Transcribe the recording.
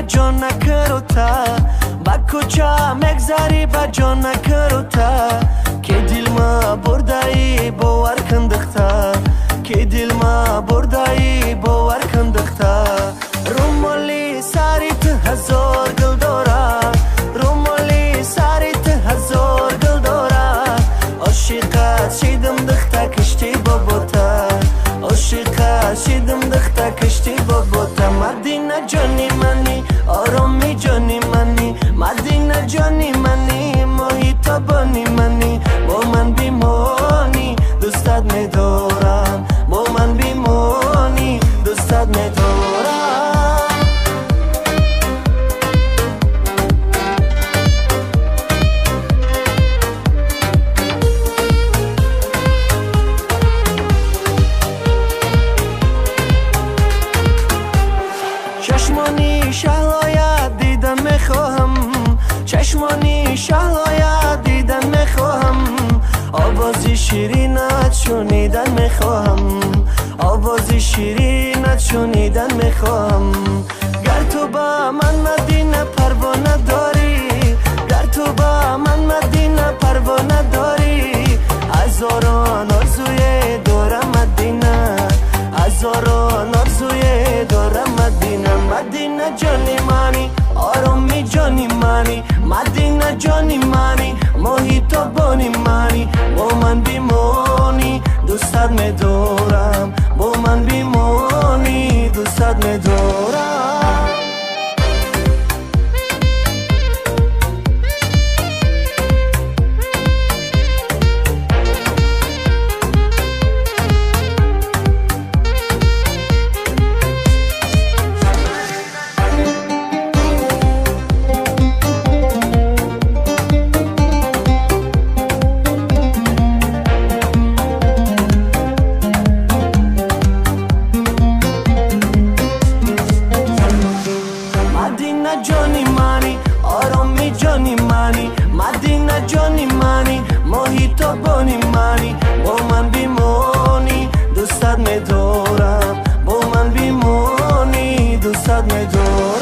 جان نکروتا با کجا مگذاری با جان نکروتا که دل ما بردایی باور کندختا که دل ما بردایی باور کندختا رومالی ساری ته هزار گل دارا رومالی ساری ته هزار گل دارا عاشقت شیدم دختا کشتی بابوتا عاشقت شیدم دختا کشتی بابوتا مدینه جانی منی آرامی جانی منی مدینه جانی منی محیط بانی منی با من بیمانی دوستت میدارم با من بیمانی دوستت میدارم چشمانی شهلایت دیدن میخواهم چشمانی شهلایت دیدن میخواهم آوازی شیرینت شنیدن میخواهم آوازی شیرینت شنیدن میخواهم گر تو با من مدینه پروانه داری گر تو با من مدینه پروانه داری هزاران آرزوی دارم مدینه هزاران آرزوی دارم مدینه مدینه جانی مانی آرامی جانی مانی مدینه جانی مانی محیط بانی مانی با من بیمانی دوستت میدارم با من بیمانی دوستت میدارم جانی مانی آرامی جانی مانی مدینه جانی مانی محیط بانی مانی با من بیمانی دوستت میدارم با من بیمانی دوستت میدارم